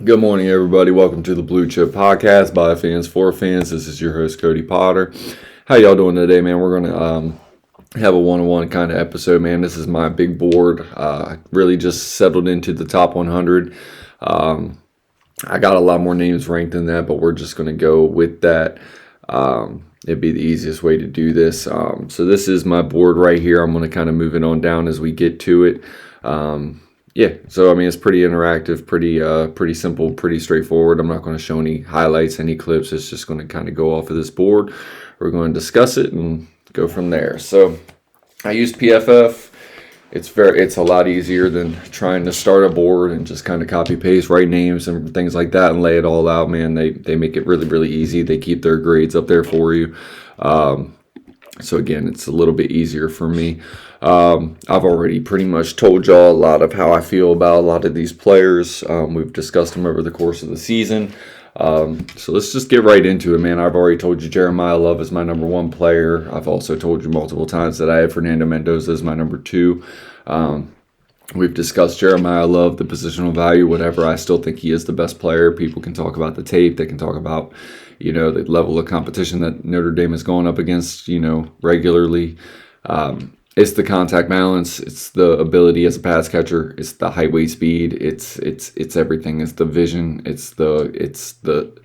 Good morning, everybody. Welcome to the Blue Chip Podcast by fans for fans. This is your host, Cody Potter. How y'all doing today, man? We're gonna have a one-on-one kind of episode, man. This is my big board. Really just settled into the top 100. I got a lot more names ranked than that, but we're just gonna go with that. It'd be the easiest way to do this. So this is my board right here. I'm gonna kind of move it on down as we get to it. Yeah, so I mean it's pretty interactive, pretty simple, pretty straightforward. I'm not going to show any highlights, any clips. It's just going to kind of go off of this board. We're going to discuss it and go from there. So I used PFF. It's a lot easier than trying to start a board and just kind of copy paste, write names and things like that and lay it all out. Man, they make it really easy. They keep their grades up there for you. So again, it's a little bit easier for me. I've already pretty much told y'all a lot of how I feel about a lot of these players. We've discussed them over the course of the season. So let's just get right into it, man. I've already told you Jeremiah Love is my number one player. I've also told you multiple times that I have Fernando Mendoza as my number two. We've discussed Jeremiah Love, the positional value, whatever. I still think he is the best player. People can talk about the tape. They can talk about, the level of competition that Notre Dame is going up against, regularly. It's the contact balance. It's the ability as a pass catcher. It's the height, weight, speed. It's everything. It's the vision. It's the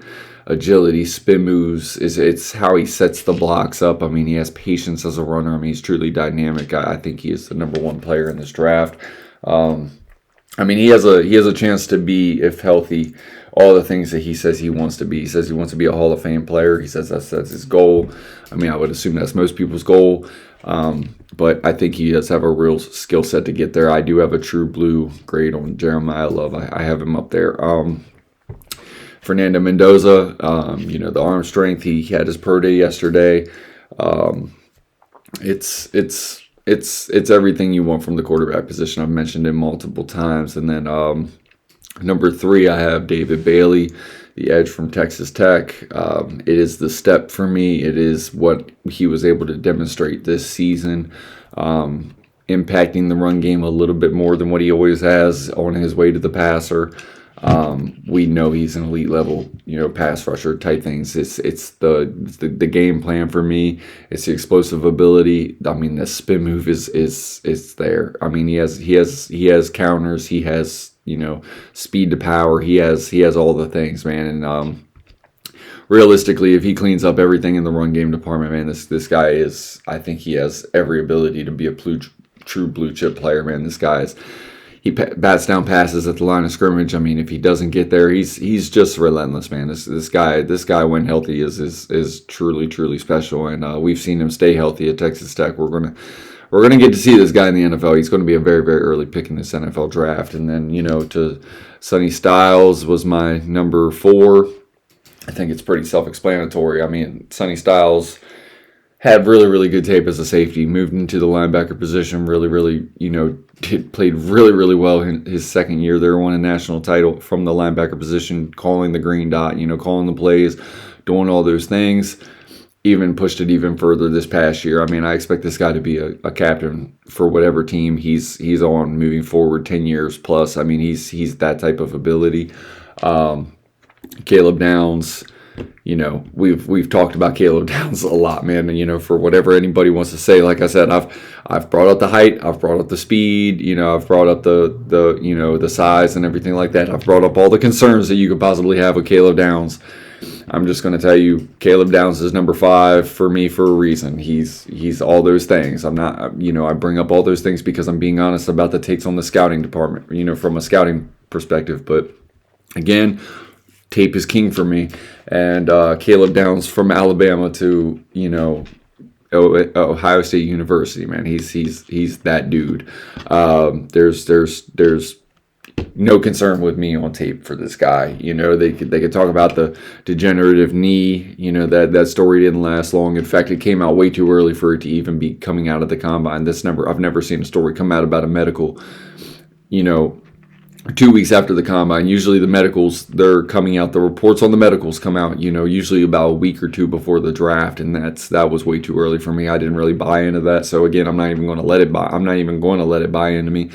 agility, spin moves. It's how he sets the blocks up. I mean, he has patience as a runner. I mean, he's truly dynamic. I think he is the number one player in this draft. I mean, he has a chance to be, if healthy, all the things that he says he wants to be. He says he wants to be a Hall of Fame player. He says that's his goal. I mean, I would assume that's most people's goal. But I think he does have a real skill set to get there. I do have a true blue grade on Jeremiah Love. I have him up there. Fernando Mendoza, the arm strength. He had his pro day yesterday. It's everything you want from the quarterback position. I've mentioned it multiple times. And then number 3, I have David Bailey, the edge from Texas Tech. It is the step for me. It is what he was able to demonstrate this season, impacting the run game a little bit more than what he always has on his way to the passer. We know he's an elite level, pass rusher type things. It's the game plan for me. It's the explosive ability. I mean, the spin move is there. I mean, he has counters. He has speed to power. He has all the things, man. And realistically, if he cleans up everything in the run game department, man, this guy is. I think he has every ability to be a true blue chip player, man. This guy is. He bats down passes at the line of scrimmage. I mean, if he doesn't get there, he's just relentless, man. This guy when healthy is truly special, and we've seen him stay healthy at Texas Tech. We're gonna get to see this guy in the NFL. He's going to be a very early pick in this NFL draft. And then to Sonny Styles was my number 4. I think it's pretty self-explanatory. I mean, Sonny Styles had really good tape as a safety, moved into the linebacker position, really, played really well in his second year there, won a national title from the linebacker position, calling the green dot, calling the plays, doing all those things, even pushed it even further this past year. I mean, I expect this guy to be a captain for whatever team he's on moving forward, 10 years plus. I mean, he's that type of ability. Caleb Downs, we've talked about Caleb Downs a lot, man. And for whatever anybody wants to say, like I said, I've brought up the height, I've brought up the speed, I've brought up the size and everything like that. I've brought up all the concerns that you could possibly have with Caleb Downs. I'm just going to tell you, Caleb Downs is number 5 for me for a reason. He's all those things. I'm not, I bring up all those things because I'm being honest about the takes on the scouting department, from a scouting perspective. But again, tape is king for me. And Caleb Downs from Alabama to, Ohio State University, man. He's that dude. There's no concern with me on tape for this guy. They could talk about the degenerative knee. That story didn't last long. In fact, it came out way too early for it to even be coming out of the combine. I've never seen a story come out about a medical, 2 weeks after the combine. Usually the medicals, they're coming out, the reports on the medicals come out, usually about a week or 2 before the draft, and that was way too early for me. I didn't really buy into that. So again, I'm not even going to let it buy into me.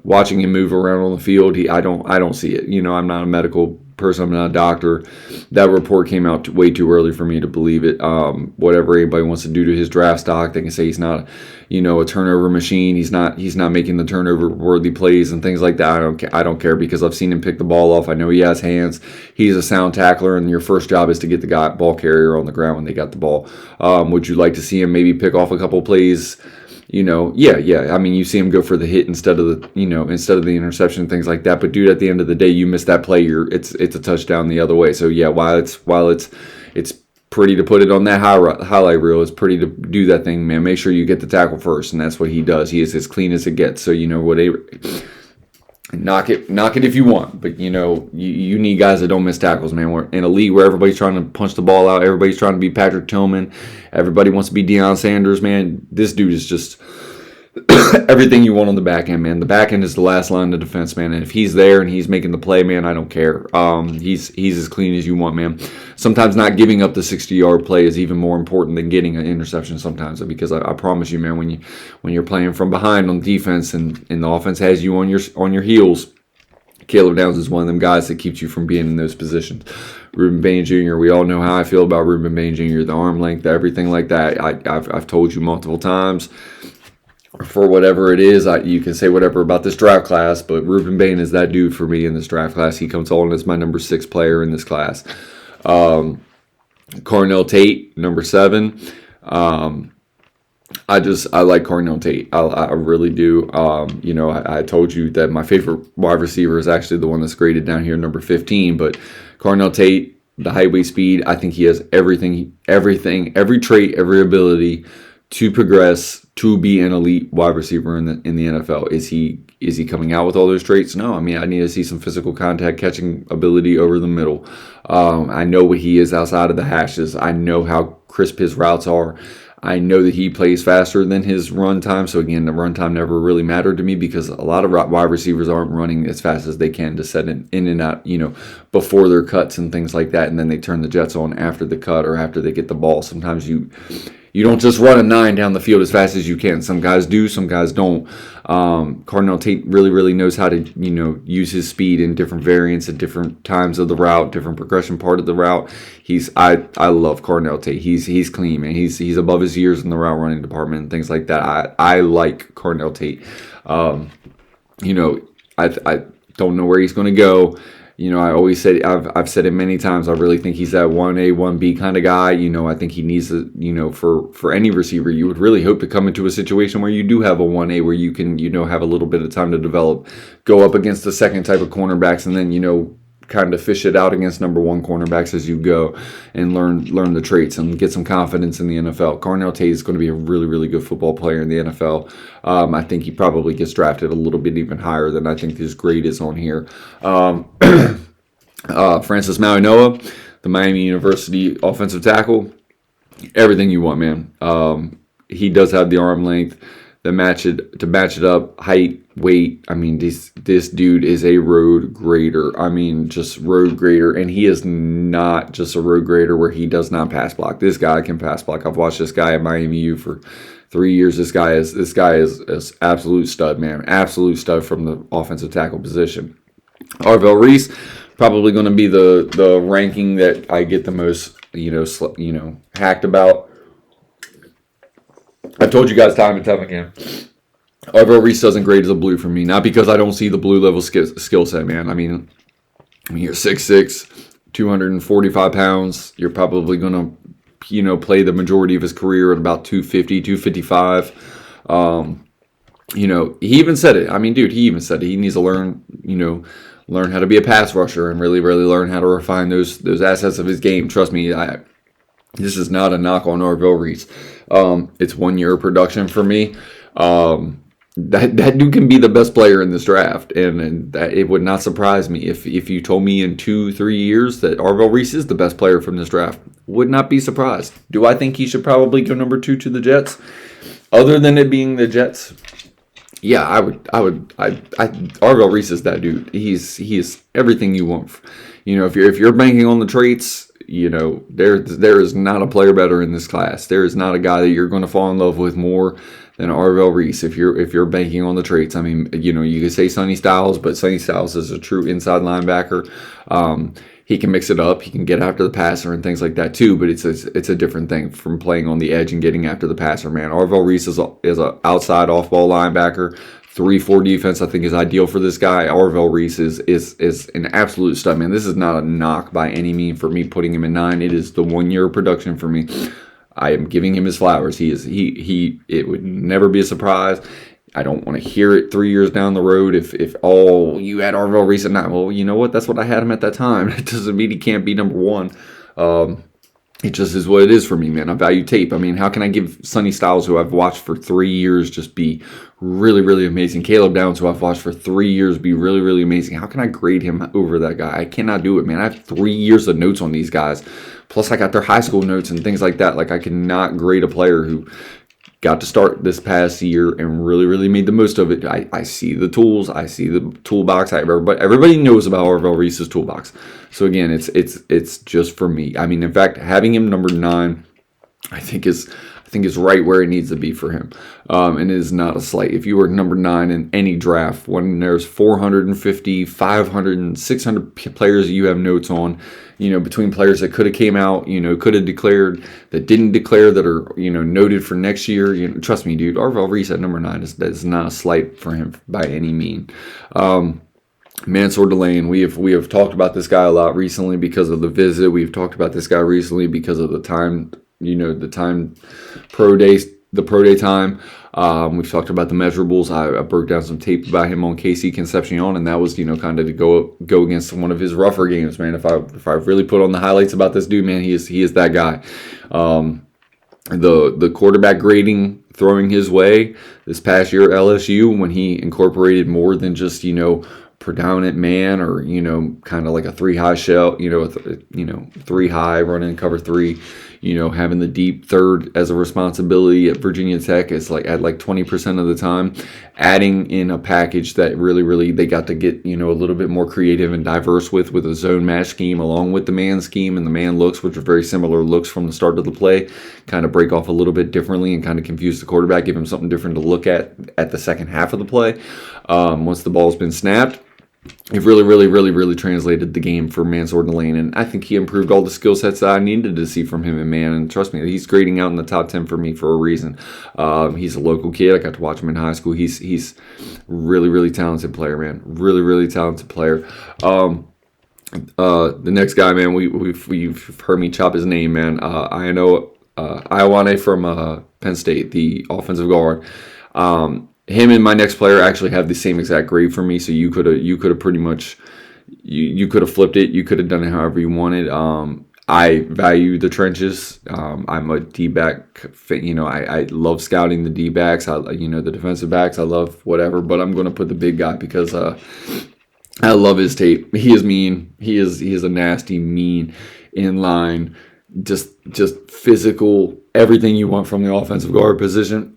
watching him move around on the field, I don't see it. I'm not a medical person. I'm not a doctor. That report came out way too early for me to believe it. Whatever anybody wants to do to his draft stock, they can say he's not, a turnover machine. He's not making the turnover worthy plays and things like that. I don't care because I've seen him pick the ball off. I know he has hands. He's a sound tackler, and your first job is to get the ball carrier on the ground when they got the ball. Would you like to see him maybe pick off a couple plays? Yeah. I mean, you see him go for the hit instead of the interception, things like that. But dude, at the end of the day, you miss that play, it's a touchdown the other way. So yeah, while it's pretty to put it on that highlight reel, it's pretty to do that thing, man. Make sure you get the tackle first, and that's what he does. He is as clean as it gets. So knock it if you want, but you need guys that don't miss tackles, man. We're in a league where everybody's trying to punch the ball out, everybody's trying to be Patrick Tillman, everybody wants to be Deion Sanders, man. This dude is just everything you want on the back end, man. The back end is the last line of defense, man. And if he's there and he's making the play, man, I don't care. He's as clean as you want, man. Sometimes not giving up the 60-yard play is even more important than getting an interception sometimes, because I promise you, man, when you're playing from behind on defense and the offense has you on your heels, Caleb Downs is one of them guys that keeps you from being in those positions. Ruben Bain Jr., we all know how I feel about Ruben Bain Jr., the arm length, everything like that. I've told you multiple times. For whatever it is, you can say whatever about this draft class, but Ruben Bain is that dude for me in this draft class. He comes on as my number 6 player in this class. Cornell Tate, number 7. I like Cornell Tate. I really do. I told you that my favorite wide receiver is actually the one that's graded down here, number 15. But Cornell Tate, the height, weight, speed, I think he has everything, every trait, every ability to progress to be an elite wide receiver in the NFL. Is he coming out with all those traits? No. I mean, I need to see some physical contact, catching ability over the middle. I know what he is outside of the hashes. I know how crisp his routes are. I know that he plays faster than his run time. So again, the run time never really mattered to me because a lot of wide receivers aren't running as fast as they can to set in and out, before their cuts and things like that. And then they turn the jets on after the cut or after they get the ball. Sometimes you don't just run a 9 down the field as fast as you can. Some guys do, some guys don't. Cornell Tate really, really knows how to, use his speed in different variants at different times of the route, different progression part of the route. I love Cornell Tate. He's clean, man. He's above his years in the route running department and things like that. I like Cornell Tate. I don't know where he's going to go. I always said, I've said it many times, I really think he's that 1A, 1B kind of guy. I think he needs to, for any receiver, you would really hope to come into a situation where you do have a 1A where you can, have a little bit of time to develop, go up against the second type of cornerbacks, and then, kind of fish it out against number 1 cornerbacks as you go and learn the traits and get some confidence in the NFL. Cornell Tate is going to be a really, really good football player in the NFL. I think he probably gets drafted a little bit even higher than I think his grade is on here. Francis Mauigoa, the Miami University offensive tackle, everything you want, man. He does have the arm length to match it up, height, weight. I mean, this dude is a road grader. I mean, just road grader, and he is not just a road grader where he does not pass block. This guy can pass block. I've watched this guy at Miami U for 3 years. This guy is absolute stud, man. Absolute stud from the offensive tackle position. Arvell Reese, probably going to be the ranking that I get the most, hacked about. I've told you guys time and time again. Arvell Reese doesn't grade as a blue for me. Not because I don't see the blue level skill set, man. I mean, you're 6'6", 245 pounds. You're probably going to, play the majority of his career at about 250, 255. He even said it. I mean, dude, he even said it. He needs to learn how to be a pass rusher and really, really learn how to refine those assets of his game. Trust me, this is not a knock on Arvell Reese. It's 1 year of production for me. That dude can be the best player in this draft, and that it would not surprise me if you told me in 2-3 years that Arvell Reese is the best player from this draft. Would not be surprised. Do I think he should probably go number 2 to the Jets? Other than it being the Jets, yeah, I would. Arvell Reese is that dude. He is everything you want. If you're banking on the traits. There is not a player better in this class. There is not a guy that you're going to fall in love with more than Arvell Reese if you're banking on the traits. I mean, you could say Sonny Styles, but Sonny Styles is a true inside linebacker. He can mix it up. He can get after the passer and things like that too. But it's a different thing from playing on the edge and getting after the passer. Man, Arvell Reese is a outside off ball linebacker. 3-4 defense, I think, is ideal for this guy. Arvell Reese is an absolute stud, man. This is not a knock by any means for me putting him in 9. It is the 1 year production for me. I am giving him his flowers. It would never be a surprise. I don't want to hear it 3 years down the road if you had Arvell Reese at 9. Well, you know what? That's what I had him at that time. It doesn't mean he can't be number 1. It just is what it is for me, man. I value tape. I mean, how can I give Sonny Styles, who I've watched for 3 years, just be really, really amazing? Caleb Downs, who I've watched for 3 years, be really, really amazing. How can I grade him over that guy? I cannot do it, man. I have 3 years of notes on these guys. Plus, I got their high school notes and things like that. Like, I cannot grade a player who got to start this past year and really, really made the most of it. I see the tools. I see the toolbox. Everybody knows about Arvell Reese's toolbox. So again, it's just for me. I mean, in fact, having him number 9, I think is right where it needs to be for him. And it is not a slight. If you were number 9 in any draft, when there's 450, 500, and 600 players you have notes on, between players that could have came out, could have declared, that didn't declare, that are, noted for next year. Trust me, dude, Arvell Reese at number 9 is not a slight for him by any mean. Mansour Delane, we have talked about this guy a lot recently because of the visit. We've talked about this guy recently because of the time, the pro day time. We've talked about the measurables. I broke down some tape about him on KC Concepcion, and that was, kind of to go against one of his rougher games, man. If I really put on the highlights about this dude, man, he is that guy. The quarterback grading throwing his way this past year at LSU, when he incorporated more than just, predominant man, or kind of like a 3-high shell, 3-high running cover 3, having the deep third as a responsibility at Virginia Tech is like at 20% of the time, adding in a package that really they got to get a little bit more creative and diverse with a zone match scheme along with the man scheme and the man looks, which are very similar looks from the start of the play, kind of break off a little bit differently and kind of confuse the quarterback, give him something different to look at the second half of the play. Once the ball's been snapped, it really translated the game for Mansour Delane, and I think he improved all the skill sets that I needed to see from him in man. And trust me, he's grading out in the top 10 for me for a reason. He's a local kid. I got to watch him in high school. He's really talented player, man. Really talented player. The next guy, man, we've heard me chop his name, man. I know Iowane from Penn State, the offensive guard. Him and my next player actually have the same exact grade for me, so you could have pretty much you could have flipped it. You could have done it however you wanted. I value the trenches. I'm a D-back. I love scouting the D-backs. The defensive backs. I love whatever, but I'm going to put the big guy because I love his tape. He is mean. He is a nasty, mean, in line, just physical. Everything you want from the offensive guard position.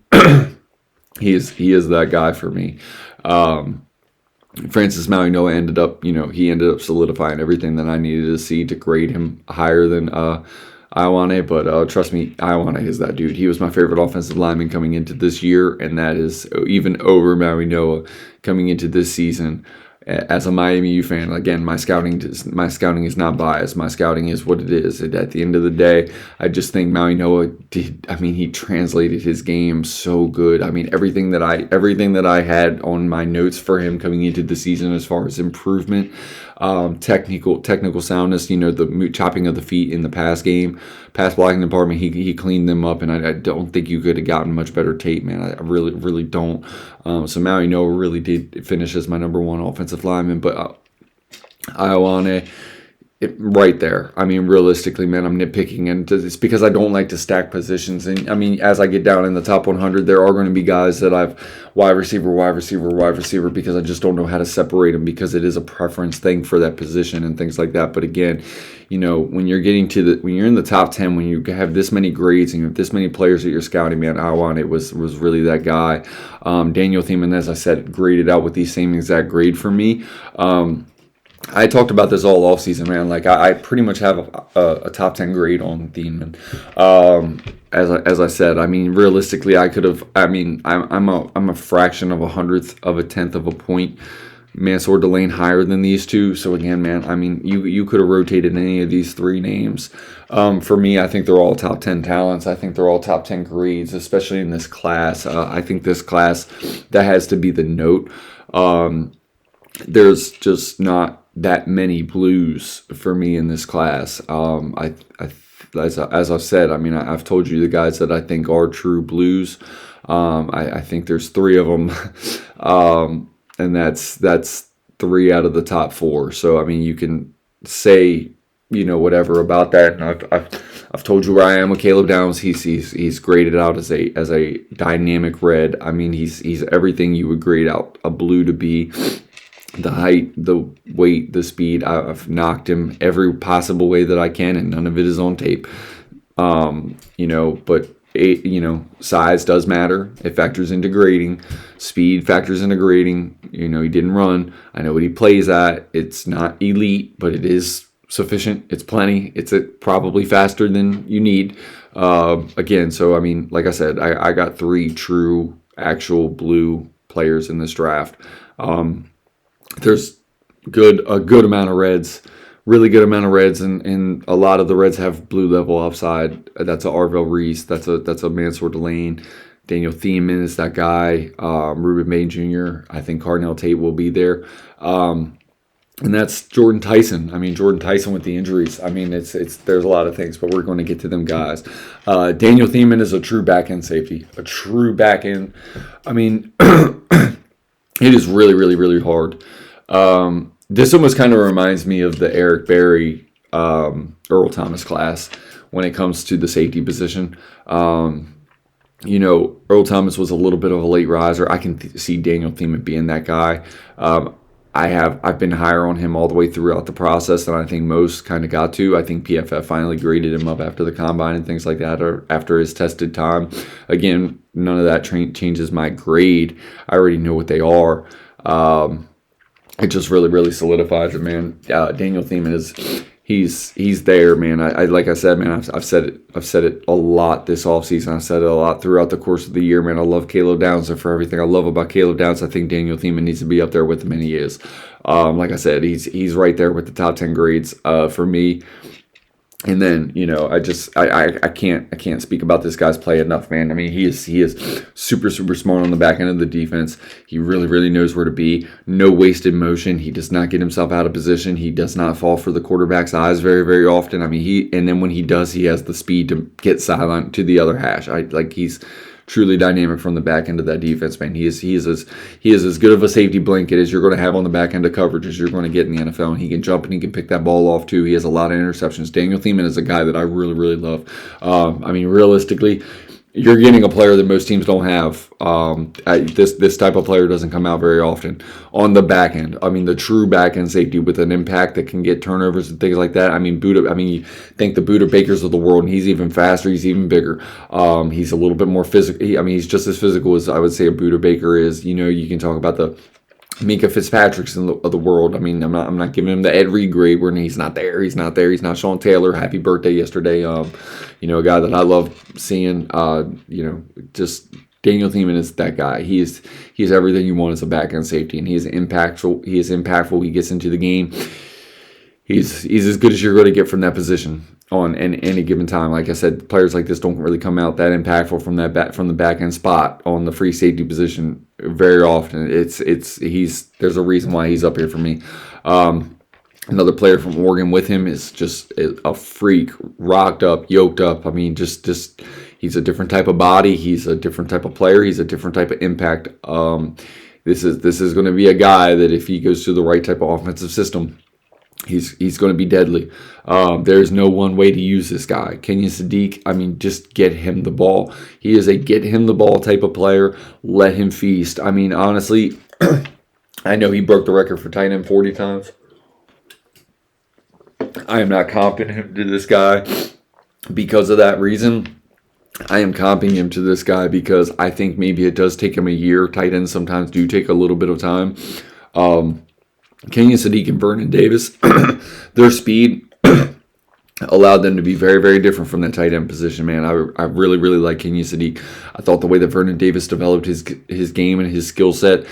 He is that guy for me. Francis Mauigoa ended up solidifying everything that I needed to see to grade him higher than Iowane. But trust me, Iowane is that dude. He was my favorite offensive lineman coming into this year, and that is even over Mauigoa coming into this season. As a Miami U fan, again, my scouting is not biased. My scouting is what it is. At the end of the day, I just think Mauigoa did. I mean, he translated his game so good. I mean, everything that I had on my notes for him coming into the season as far as improvement, technical soundness, the chopping of the feet in the pass blocking department, he cleaned them up, and I don't think you could have gotten much better tape, man. I really don't. So Mauigoa really did finish as my number 1 offensive lineman, but Iowane, right there. I mean, realistically, man, I'm nitpicking, and it's because I don't like to stack positions. And I mean, as I get down in the top 100, there are going to be guys that I've wide receiver, because I just don't know how to separate them, because it is a preference thing for that position and things like that. But again, when you're when you're in the top 10, when you have this many grades and you have this many players that you're scouting, man, Iowane was really that guy. Daniel Themen, as I said, graded out with the same exact grade for me. I talked about this all off season, man. Like I pretty much have a top 10 grade on Thiemann. As I said, I mean, realistically, I could have. I mean, I'm a fraction of a hundredth of a tenth of a point, Mansour Delane higher than these two. So again, man, I mean, you could have rotated any of these three names. For me, I think they're all top 10 talents. I think they're all top 10 grades, especially in this class. I think this class, that has to be the note. There's just not that many blues for me in this class. As I've said, I mean, I've told you the guys that I think are true blues. I think there's three of them, and that's three out of the top four. So I mean, you can say whatever about that. And I've told you where I am with Caleb Downs. He's graded out as a dynamic red. I mean, he's everything you would grade out a blue to be. The height, the weight, the speed. I've knocked him every possible way that I can, and none of it is on tape. But size does matter. It factors into grading. Speed factors into grading. He didn't run. I know what he plays at. It's not elite, but it is sufficient. It's plenty. It's probably faster than you need. Again, so I mean, like I said, I got three true, actual blue players in this draft. There's a good amount of reds, really good amount of reds, and a lot of the reds have blue level upside. That's a Arvell Reese, that's a Mansour Delane, Daniel Thiemann is that guy, Ruben May Jr. I think Cardinal Tate will be there, and that's Jordan Tyson. I mean, Jordan Tyson with the injuries. I mean, it's there's a lot of things, but we're going to get to them guys. Daniel Thiemann is a true back end safety, a true back end. I mean, it is really, really, really hard. This almost kind of reminds me of the Eric Berry, Earl Thomas class when it comes to the safety position. Earl Thomas was a little bit of a late riser. I can see Daniel Thiemann being that guy. I've been higher on him all the way throughout the process than I think most kind of got to. I think PFF finally graded him up after the combine and things like that, or after his tested time. Again, none of that changes my grade. I already know what they are. It just really, really solidifies it, man. Daniel Thiemann he's there, man. I like I said, man. I've said it a lot this offseason. I've said it a lot throughout the course of the year, man. I love Caleb Downs, and for everything I love about Caleb Downs, I think Daniel Thiemann needs to be up there with him, and he is. Like I said, he's right there with the top 10 grades for me. And then, I can't speak about this guy's play enough, man. I mean, he is super, super smart on the back end of the defense. He really, really knows where to be. No wasted motion. He does not get himself out of position. He does not fall for the quarterback's eyes very, very often. I mean, and then when he does, he has the speed to get sideline to the other hash. He's truly dynamic from the back end of that defense, man. He is as good of a safety blanket as you're going to have on the back end of coverage as you're going to get in the NFL. And he can jump and he can pick that ball off too. He has a lot of interceptions. Daniel Thiemann is a guy that I really, really love. I mean, realistically, you're getting a player that most teams don't have. This type of player doesn't come out very often on the back end. I mean, the true back end safety with an impact that can get turnovers and things like that. I mean, you think the Buda Bakers of the world, and he's even faster. He's even bigger. He's a little bit more physical. He's just as physical as I would say a Buda Baker is. You can talk about the Minka Fitzpatrick's of the world. I mean, I'm not giving him the Ed Reed grade where he's not there. He's not Sean Taylor. Happy birthday yesterday. A guy that I love seeing. Just Daniel Thiemann is that guy. He's everything you want as a back end safety, and he is impactful. He gets into the game. He's as good as you're going to get from that position on any given time. Like I said, players like this don't really come out that impactful from the back end spot on the free safety position very often. There's a reason why he's up here for me. Another player from Oregon with him is just a freak, rocked up, yoked up. I mean, just he's a different type of body. He's a different type of player. He's a different type of impact. This is going to be a guy that if he goes through the right type of offensive system, he's going to be deadly. There's no one way to use this guy. Kenyon Sadiq, I mean, just get him the ball. He is a get him the ball type of player. Let him feast. I mean, honestly, I know he broke the record for tight end 40 times. I am not comping him to this guy because of that reason. I am comping him to this guy because I think maybe it does take him a year. Tight ends sometimes do take a little bit of time. Kenyon Sadiq and Vernon Davis, their speed allowed them to be very, very different from that tight end position, man. I really, really like Kenyon Sadiq. I thought the way that Vernon Davis developed his game and his skill set.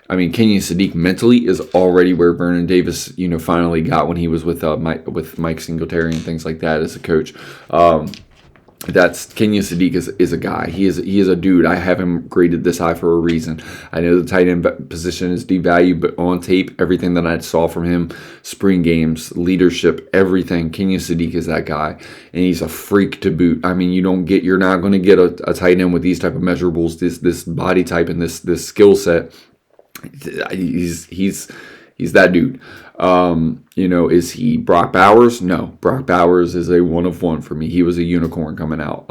I mean, Kenyon Sadiq mentally is already where Vernon Davis, finally got when he was with Mike Singletary and things like that as a coach. That's Kenyon Sadiq is a guy. He is a dude. I have him graded this high for a reason. I know the tight end position is devalued, but on tape, everything that I saw from him, spring games, leadership, everything, Kenyon Sadiq is that guy, and he's a freak to boot. I mean, you're not going to get a tight end with these type of measurables, this body type, and this skill set. He's that dude. Is he Brock Bowers? No, Brock Bowers is a one of one for me. He was a unicorn coming out.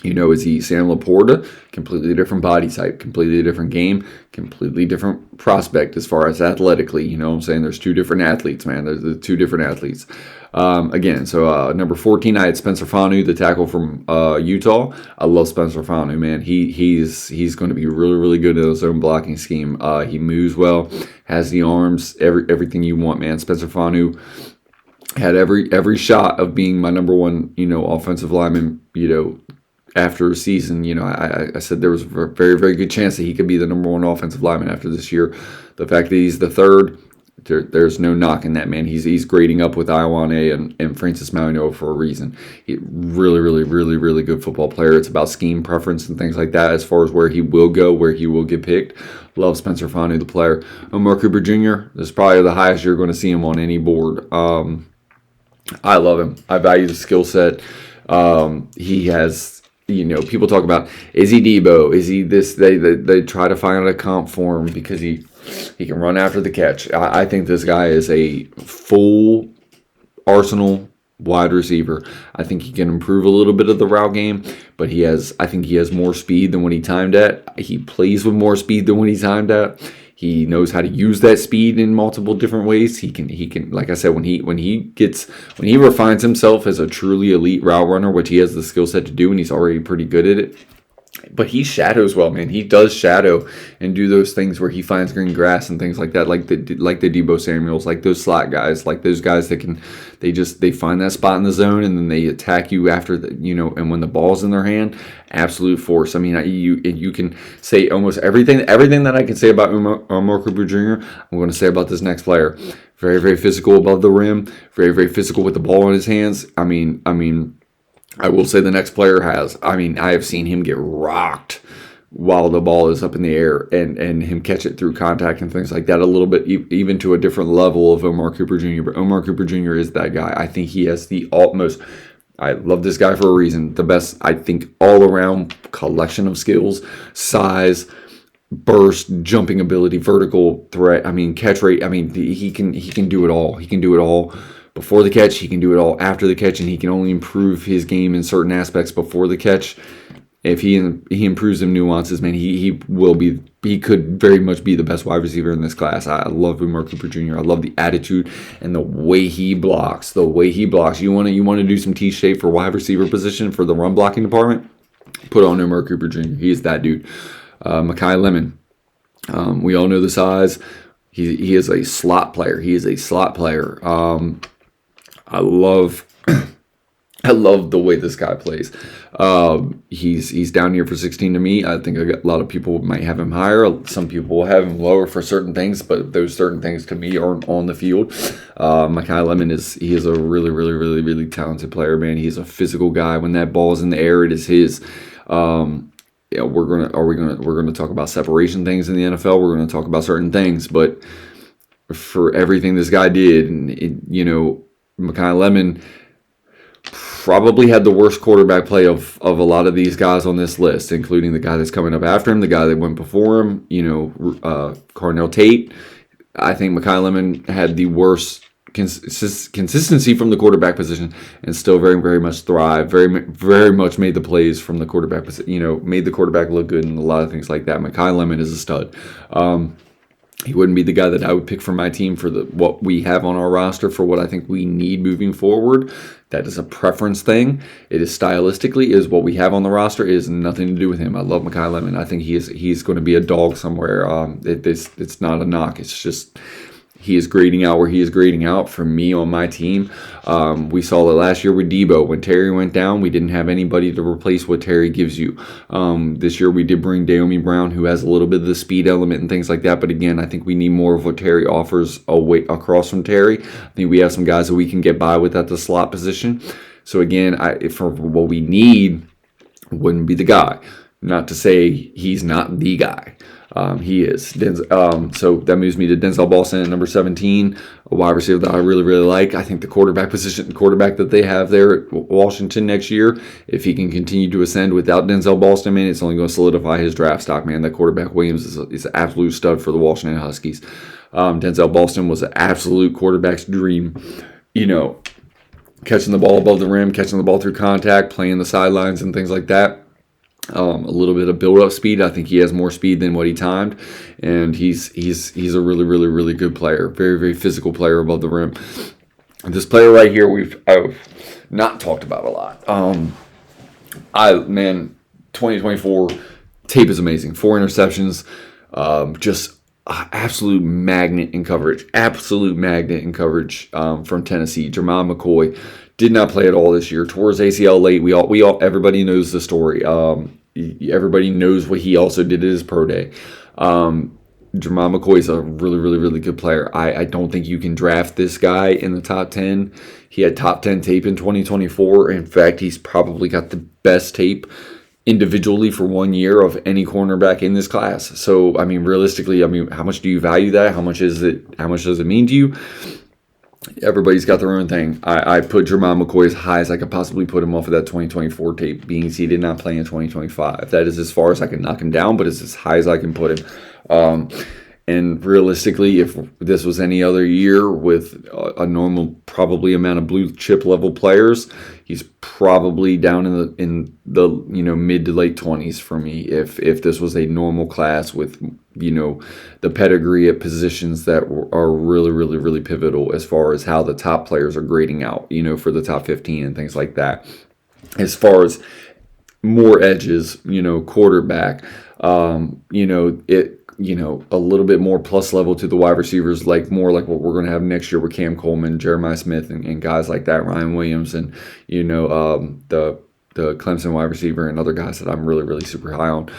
Is he Sam Laporta? Completely different body type, completely different game, completely different prospect as far as athletically. You know what I'm saying? There's two different athletes, man. There's the two different athletes. Number 14, I had Spencer Fanu, the tackle from Utah. I love Spencer Fanu, man. He's going to be really, really good in his own blocking scheme. He moves well, has the arms, everything you want, man. Spencer Fanu had every shot of being my number one, offensive lineman, after a season. I said there was a very, very good chance that he could be the number one offensive lineman after this year. The fact that he's the third, there's no knocking that, man. He's grading up with Ioane and Francis Mauigoa for a reason. He really, really, really, really good football player. It's about scheme preference and things like that as far as where he will go, where he will get picked. Love Spencer Fanu, the player. Omar Cooper Jr., this is probably the highest you're going to see him on any board. I love him. I value the skill set. He has... people talk about, is he Debo? Is he this? They try to find a comp for him because he can run after the catch. I think this guy is a full arsenal wide receiver. I think he can improve a little bit of the route game, but I think he has more speed than what he timed at. He plays with more speed than what he timed at. He knows how to use that speed in multiple different ways. He can, like I said, when he refines himself as a truly elite route runner, which he has the skill set to do, and he's already pretty good at it. But he shadows well, man. He does shadow and do those things where he finds green grass and things like that, like the Deebo Samuels, like those slot guys, like those guys that they find that spot in the zone and then they attack you after and when the ball's in their hand, absolute force. I mean, you can say almost everything that I can say about Omar Cooper Jr. I'm going to say about this next player. Very, very physical above the rim, very, very physical with the ball in his hands. I mean, I will say the next player has. I mean, I have seen him get rocked while the ball is up in the air and him catch it through contact and things like that a little bit, even to a different level of Omar Cooper Jr. But Omar Cooper Jr. is that guy. I think he has the utmost. I love this guy for a reason. The best, I think, all-around collection of skills, size, burst, jumping ability, vertical threat. I mean, catch rate. I mean, he can do it all. He can do it all. Before the catch, he can do it all after the catch, and he can only improve his game in certain aspects before the catch. If he improves them nuances, man, he could very much be the best wide receiver in this class. I love Omar Cooper Jr. I love the attitude and the way he blocks. You want to do some T-shape for wide receiver position for the run blocking department? Put on Omar Cooper Jr. He is that dude. Mekhi Lemon. We all know the size. He is a slot player. I love the way this guy plays. He's down here for 16 to me. I think a lot of people might have him higher. Some people will have him lower for certain things, but those certain things to me aren't on the field. Mekhi Lemon is a really, really, really, really talented player, man. He's a physical guy. When that ball is in the air, it is his. We're gonna talk about separation things in the NFL. We're gonna talk about certain things, but for everything this guy did, Mekhi Lemon probably had the worst quarterback play of a lot of these guys on this list, including the guy that's coming up after him, the guy that went before him, Carnell Tate. I think Mekhi Lemon had the worst consistency from the quarterback position and still very, very much thrive. Very, very much made the plays from the quarterback position, made the quarterback look good and a lot of things like that. Mekhi Lemon is a stud. He wouldn't be the guy that I would pick for my team for what we have on our roster for what I think we need moving forward. That is a preference thing. It is stylistically is what we have on the roster. It has nothing to do with him. I love Mekhi Lemon. I think he's going to be a dog somewhere. It's not a knock. It's just he is grading out where he is grading out for me on my team. We saw it last year with Debo. When Terry went down, we didn't have anybody to replace what Terry gives you. This year we did bring Naomi Brown, who has a little bit of the speed element and things like that. But again, I think we need more of what Terry offers away across from Terry. I think we have some guys that we can get by with at the slot position. So again, for what we need, wouldn't be the guy. Not to say he's not the guy. He is. So that moves me to Denzel Boston at number 17, a wide receiver that I really, really like. I think the quarterback that they have there at Washington next year, if he can continue to ascend without Denzel Boston, man, it's only going to solidify his draft stock, man. That quarterback Williams is an absolute stud for the Washington Huskies. Denzel Boston was an absolute quarterback's dream. Catching the ball above the rim, catching the ball through contact, playing the sidelines and things like that. A little bit of build-up speed. I think he has more speed than what he timed, and he's a really, really, really good player. Very, very physical player above the rim. And this player right here, I've not talked about a lot. 2024 tape is amazing. 4 interceptions, just absolute magnet in coverage. Absolute magnet in coverage from Tennessee. Jermon McCoy did not play at all this year. Tore his ACL late. Everybody knows the story. Everybody knows what he also did at his pro day. Jermon McCoy is a really, really, really good player. I don't think you can draft this guy in the top 10. He had top 10 tape in 2024. In fact, he's probably got the best tape individually for 1 year of any cornerback in this class. So, realistically, how much do you value that? How much does it mean to you? Everybody's got their own thing. I put Jermon McCoy as high as I could possibly put him off of that 2024 tape, being he did not play in 2025. That is as far as I can knock him down, but it's as high as I can put him. And realistically, if this was any other year with a normal probably amount of blue chip level players, he's probably down in the mid to late 20s for me. If this was a normal class with the pedigree at positions that are really, really, really pivotal as far as how the top players are grading out, for the top 15 and things like that. As far as more edges, quarterback, a little bit more plus level to the wide receivers, more like what we're going to have next year with Cam Coleman, Jeremiah Smith, and guys like that, Ryan Williams, and the Clemson wide receiver and other guys that I'm really, really super high on.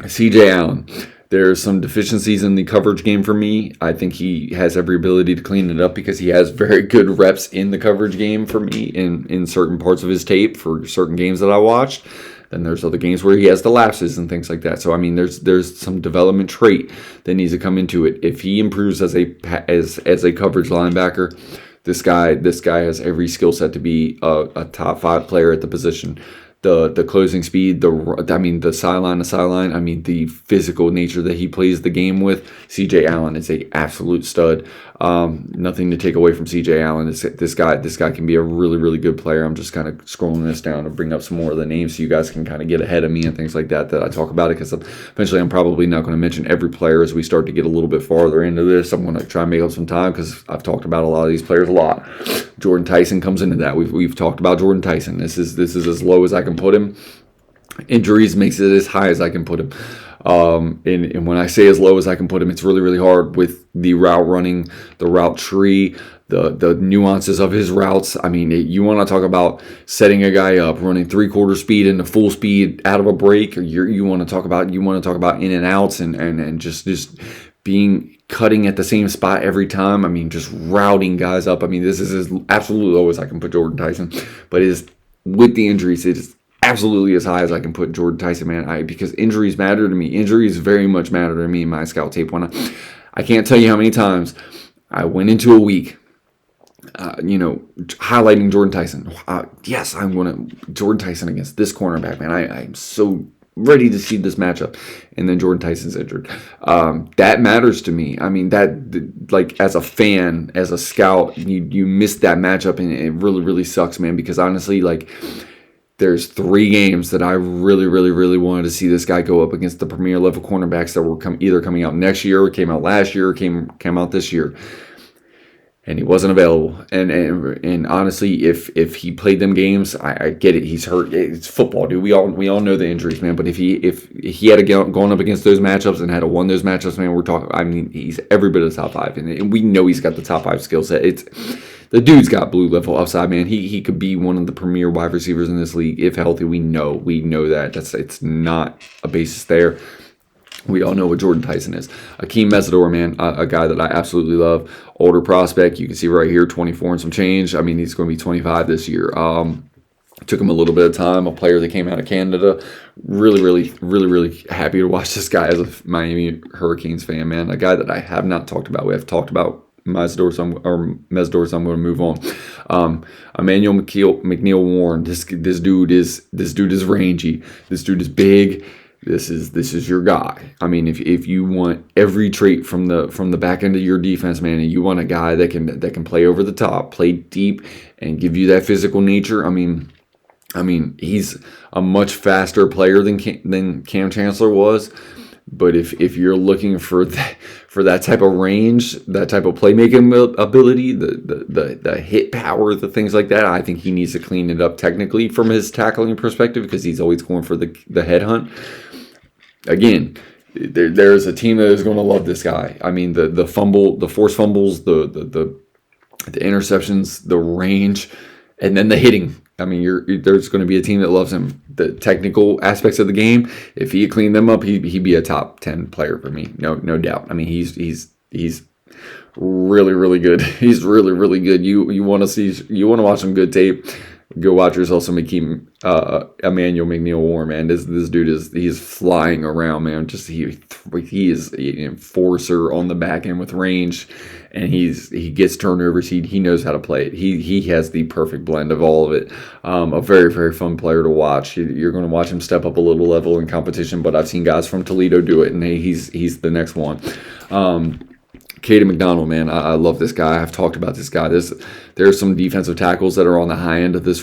C.J. Allen. There's some deficiencies in the coverage game for me. I think he has every ability to clean it up because he has very good reps in the coverage game for me in certain parts of his tape for certain games that I watched. Then there's other games where he has the lapses and things like that. So there's some development trait that needs to come into it. If he improves as a coverage linebacker, this guy has every skill set to be a top 5 player at the position. The closing speed, the sideline to sideline, the physical nature that he plays the game with. C.J. Allen is a absolute stud. Nothing to take away from C.J. Allen. This guy can be a really, really good player. I'm just kind of scrolling this down to bring up some more of the names so you guys can kind of get ahead of me and things like that I talk about it, because eventually I'm probably not going to mention every player as we start to get a little bit farther into this. I'm going to try and make up some time because I've talked about a lot of these players a lot. Jordan Tyson comes into that. We've talked about Jordan Tyson. This is as low as I can put him. Injuries makes it as high as I can put him. And when I say as low as I can put him, it's really, really hard with the route running, the route tree, the nuances of his routes. You want to talk about setting a guy up, running 3/4 speed into full speed out of a break, or you want to talk about in and outs and just being cutting at the same spot every time. Just routing guys up. This is as absolutely low as I can put Jordan Tyson, but with the injuries, it is absolutely as high as I can put Jordan Tyson, man. Because injuries matter to me. Injuries very much matter to me in my scout tape. I can't tell you how many times I went into a week, highlighting Jordan Tyson. Yes, I'm going to Jordan Tyson against this cornerback, man. I'm so ready to see this matchup, and then Jordan Tyson's injured. That matters to me. That as a fan, as a scout, you miss that matchup, and it really, really sucks, man. Because honestly, there's 3 games that I really, really, really wanted to see this guy go up against the premier level cornerbacks that were either coming out next year, or came out last year, or came out this year. and he wasn't available. And honestly, if he played them games, I get it. He's hurt. It's football, dude. We all know the injuries, man. But if he had gone up against those matchups and had won those matchups, man, we're talking. I mean, he's every bit of the top five, and we know he's got the top five skill set. It's the dude's got blue level upside, man. He could be one of the premier wide receivers in this league if healthy. We know that. It's not a basis there. We all know what Jordan Tyson is. Akeem Mesidor, man, a guy that I absolutely love. Older prospect. You can see right here, 24 and some change. I mean, he's going to be 25 this year. Took him a little bit of time. A player that came out of Canada. Really happy to watch this guy as a Miami Hurricanes fan, man. A guy that I have not talked about. We have talked about Mesidor, so I'm going to move on. Emmanuel McNeil Warren. This dude is rangy. This dude is big. This is your guy. I mean, if you want every trait from the back end of your defense, man, and you want a guy that can play over the top, play deep, and give you that physical nature, I mean, he's a much faster player than Cam Chancellor was. But if you're looking for that type of range, that type of playmaking ability, the hit power, the things like that, I think he needs to clean it up technically from his tackling perspective, because he's always going for the head hunt. Again, there's a team that is going to love this guy. I mean, the forced fumbles, the interceptions, the range, and then the hitting. I mean, there's going to be a team that loves him. The technical aspects of the game, if he cleaned them up, he'd be a top 10 player for me, no doubt. I mean, he's really good. He's really good. You want to watch some good tape? Go watch yourself some Emmanuel McNeil Warren, man. This dude he's flying around, man. Just he is an enforcer on the back end with range, and he gets turnovers. He knows how to play it. He has the perfect blend of all of it. A very fun player to watch. You're going to watch him step up a little level in competition, but I've seen guys from Toledo do it, and he's the next one. Cody McDonald, man, I love this guy. I've talked about this guy. There's some defensive tackles that are on the high end of this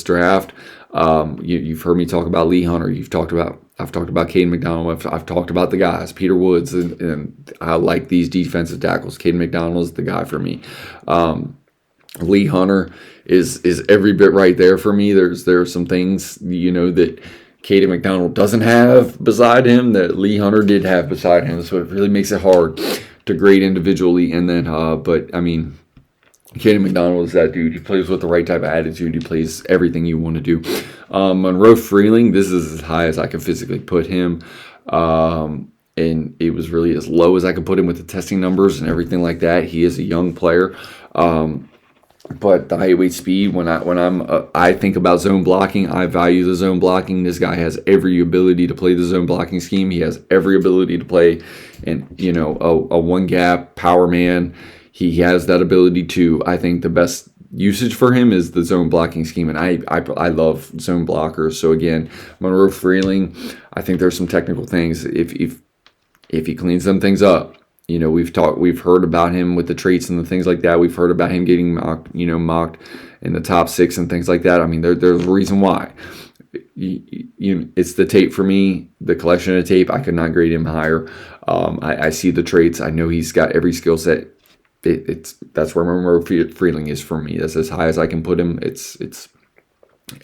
draft. You've heard me talk about Lee Hunter. I've talked about Cody McDonald. I've talked about the guys, Peter Woods, and I like these defensive tackles. Cody McDonald is the guy for me. Lee Hunter is every bit right there for me. There are some things that Cody McDonald doesn't have beside him that Lee Hunter did have beside him. So it really makes it hard to grade individually. And then, but I mean, Cody McDonald is that dude. He plays with the right type of attitude. He plays everything you want to do. Monroe Freeling, this is as high as I can physically put him. And it was really as low as I could put him with the testing numbers and everything like that. He is a young player. But the height, weight, speed, I think about zone blocking, I value the zone blocking. This guy has every ability to play the zone blocking scheme. He has every ability to play in, a one gap power man. He has that ability too. I think the best usage for him is the zone blocking scheme, and I love zone blockers. So again, Monroe Freeling, I think there's some technical things. If he cleans them things up, we've heard about him with the traits and the things like that. We've heard about him getting mocked in the top 6 and things like that. I mean, there's a reason why. It's the tape for me, the collection of tape. I could not grade him higher. I see the traits. I know he's got every skill set. That's where Monroe Freeling is for me. That's as high as I can put him.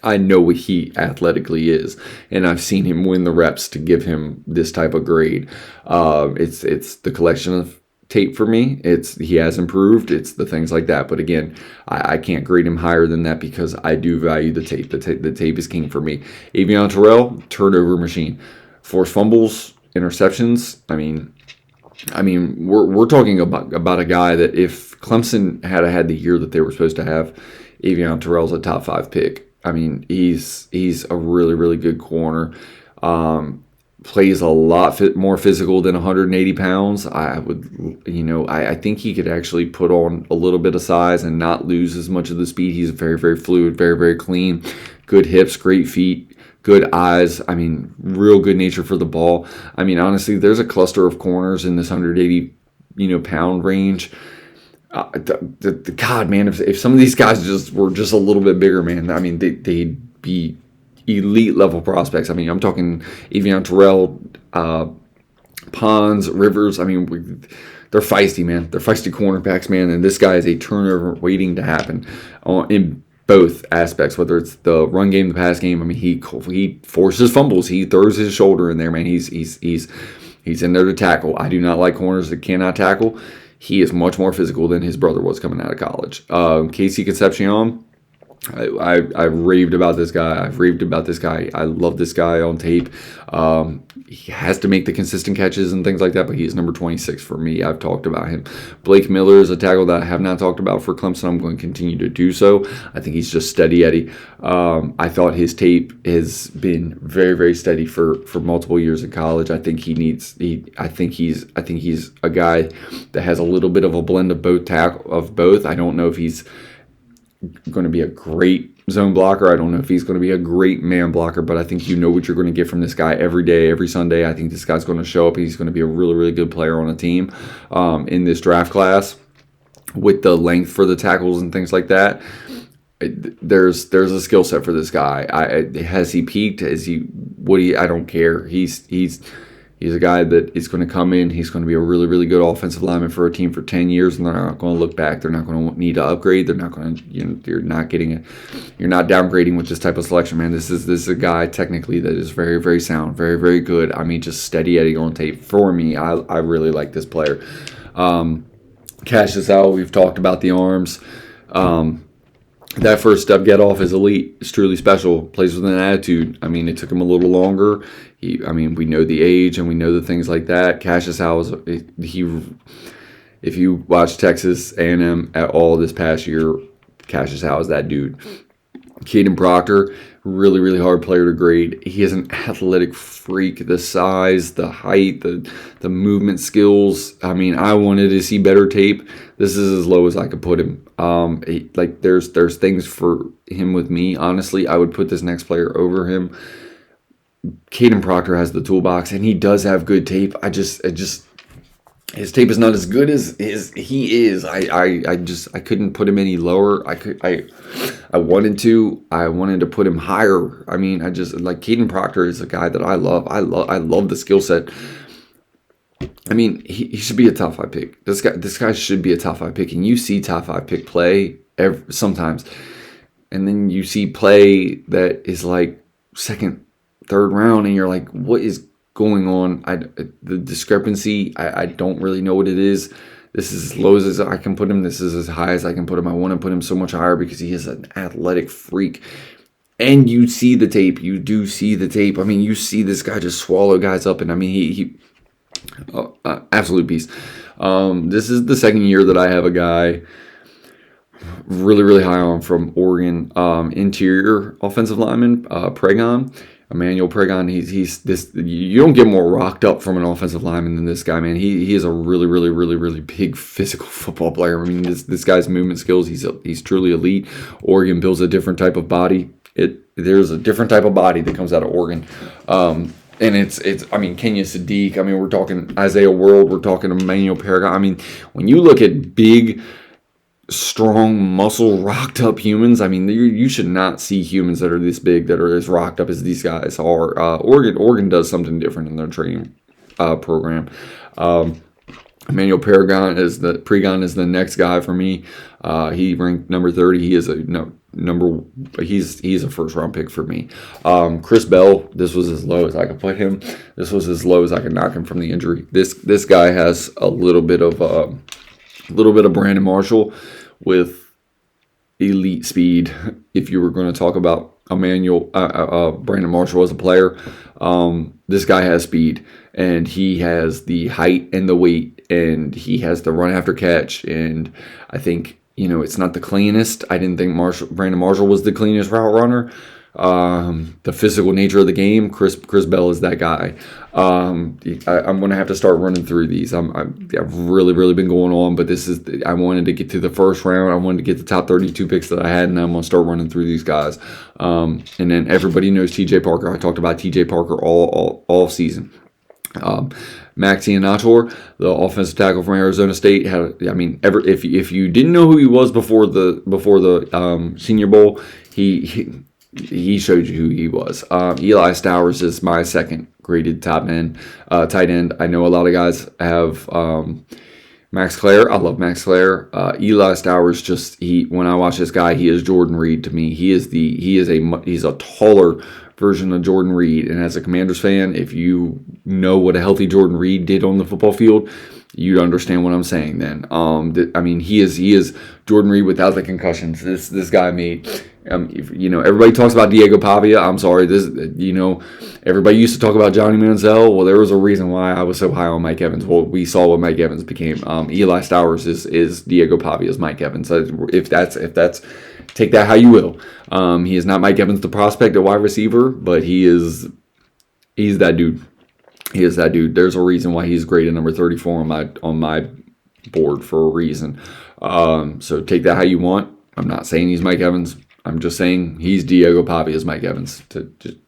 I know what he athletically is, and I've seen him win the reps to give him this type of grade. It's the collection of tape for me. He has improved. It's the things like that. But again, I can't grade him higher than that because I do value the tape. The tape is king for me. Avion Terrell, turnover machine. Forced fumbles, interceptions. I mean, we're talking about a guy that if Clemson had the year that they were supposed to have, Avion Terrell's a top 5 pick. I mean, he's a really good corner. Plays a lot more physical than 180 pounds. I think he could actually put on a little bit of size and not lose as much of the speed. He's very fluid, very clean. Good hips, great feet, good eyes. I mean, real good nature for the ball. I mean, honestly, there's a cluster of corners in this 180 pound range. God, man, if some of these guys were just a little bit bigger, man, I mean, they'd be elite level prospects. I mean, I'm talking Avion Terrell, Pons, Rivers. I mean, they're feisty, man. They're feisty cornerbacks, man. And this guy is a turnover waiting to happen in both aspects, whether it's the run game, the pass game. I mean, he forces fumbles. He throws his shoulder in there, man. He's in there to tackle. I do not like corners that cannot tackle. He is much more physical than his brother was coming out of college. Casey Concepcion. I raved about this guy. I've raved about this guy. I love this guy on tape. He has to make the consistent catches and things like that, but he is number 26 for me. I've talked about him. Blake Miller is a tackle that I have not talked about for Clemson. I'm going to continue to do so. I think he's just steady Eddie. I thought his tape has been very, very steady for multiple years in college. I think I think he's a guy that has a little bit of a blend of both. I don't know if he's going to be a great zone blocker. I don't know if he's going to be a great man blocker, but I think you know what you're going to get from this guy every day, every Sunday. I think this guy's going to show up. He's going to be a really, really good player on a team in this draft class with the length for the tackles and things like that. There's a skill set for this guy. Has he peaked? I don't care. He's a guy that is going to come in. He's going to be a really, really good offensive lineman for a team for 10 years, and they're not going to look back. They're not going to need to upgrade. They're not going to, you're not downgrading with this type of selection, man. This is a guy technically that is very, very sound, very, very good. I mean, just steady Eddie on tape for me. I really like this player. Cassius Al, we've talked about the arms. That first step get off is elite. It's truly special. Plays with an attitude. I mean, it took him a little longer. We know the age and we know the things like that. Cassius Howell if you watch Texas A&M at all this past year, Cassius Howell is that dude. Caden Proctor, really, really hard player to grade. He is an athletic freak. The size, the height, the movement skills. I mean, I wanted to see better tape. This is as low as I could put him. There's things for him with me. Honestly, I would put this next player over him. Caden Proctor has the toolbox, and he does have good tape. His tape is not as good as he is. I couldn't put him any lower. I wanted to put him higher. I mean, Caden Proctor is a guy that I love. I love the skill set. I mean, he should be a top 5 pick. This guy should be a top 5 pick, and you see top 5 pick play sometimes, and then you see play that is like second, third round, and you're like, what is going on? The discrepancy, I don't really know what it is. This is as low as I can put him. This is as high as I can put him. I want to put him so much higher because he is an athletic freak. And you see the tape. You do see the tape. I mean, you see this guy just swallow guys up. And I mean, he absolute beast. This is the second year that I have a guy really, really high on from Oregon. Interior offensive lineman, Pregon. Emmanuel Pregon, he's this. You don't get more rocked up from an offensive lineman than this guy, man. He is a really, really, really, really big physical football player. I mean, this guy's movement skills, he's truly elite. Oregon builds a different type of body. There's a different type of body that comes out of Oregon. And it's I mean, Kenya Sadiq. I mean, we're talking Isaiah World. We're talking Emmanuel Pregon. I mean, when you look at big, strong, muscle, rocked up humans. I mean, you should not see humans that are this big, that are as rocked up as these guys are. Oregon does something different in their training program. Emmanuel Pregon is the next guy for me. He ranked number 30. He is he's a first round pick for me. Chris Bell, this was as low as I could put him. This was as low as I could knock him from the injury. This guy has a little bit of Brandon Marshall with elite speed. If you were going to talk about Brandon Marshall as a player, this guy has speed, and he has the height and the weight, and he has the run after catch. And I think, it's not the cleanest. I didn't think Brandon Marshall was the cleanest route runner. The physical nature of the game, Chris Bell is that guy. I'm going to have to start running through these. I've really, really been going on, but I wanted to get to the first round. I wanted to get the top 32 picks that I had, and I'm going to start running through these guys. And then everybody knows TJ Parker. I talked about TJ Parker all season. Max Iannator, the offensive tackle from Arizona State, if you didn't know who he was before the Senior Bowl, he he showed you who he was. Eli Stowers is my second graded tight end. I know a lot of guys have Max Clare. I love Max Clare. Eli Stowers, when I watch this guy, he is Jordan Reed to me. He's a taller version of Jordan Reed. And as a Commanders fan, if you know what a healthy Jordan Reed did on the football field, you'd understand what I'm saying then. He is Jordan Reed without the concussions. This guy made, everybody talks about Diego Pavia. I'm sorry, everybody used to talk about Johnny Manziel. Well, there was a reason why I was so high on Mike Evans. Well, we saw what Mike Evans became. Eli Stowers is Diego Pavia's Mike Evans. If that's take that how you will. He is not Mike Evans, the prospect at wide receiver, but he's that dude. He is that dude. There's a reason why he's graded number 34 on my board for a reason. So take that how you want. I'm not saying he's Mike Evans. I'm just saying he's Diego Pavia's Mike Evans.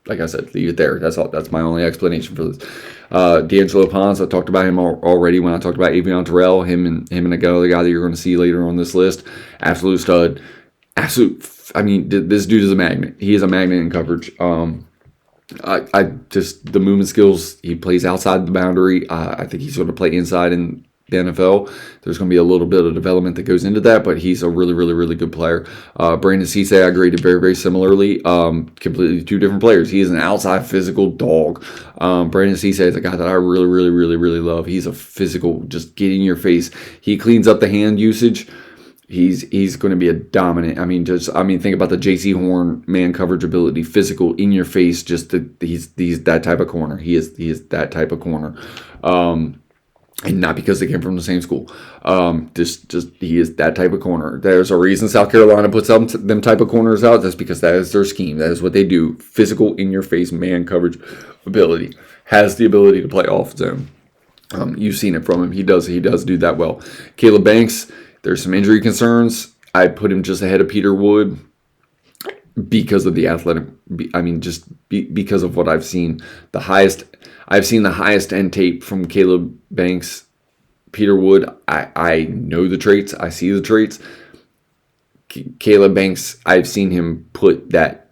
Like I said, leave it there. That's all. That's my only explanation for this. D'Angelo Ponce, I talked about him already when I talked about Avion Terrell. Him and other guy that you're going to see later on this list. Absolute stud. This dude is a magnet. He is a magnet in coverage. The movement skills, he plays outside the boundary. I think he's going to play inside in the NFL. There's going to be a little bit of development that goes into that, but he's a really, really, really good player. Brandon Cisse, I graded very, very similarly. Completely two different players. He is an outside physical dog. Brandon Cisse is a guy that I really, really, really, really love. He's a physical, just get in your face. He cleans up the hand usage. He's going to be a dominant. Think about the J.C. Horn man coverage ability, physical, in your face. He's that type of corner. He is that type of corner, and not because they came from the same school. He is that type of corner. There's a reason South Carolina puts them type of corners out. That's because that is their scheme. That is what they do. Physical, in your face, man coverage ability. Has the ability to play off zone. You've seen it from him. He does do that well. Caleb Banks. There's some injury concerns. I put him just ahead of Peter Wood because of the athletic. Because of what I've seen. I've seen the highest end tape from Caleb Banks. Peter Wood, I know the traits. I see the traits. Caleb Banks, I've seen him put that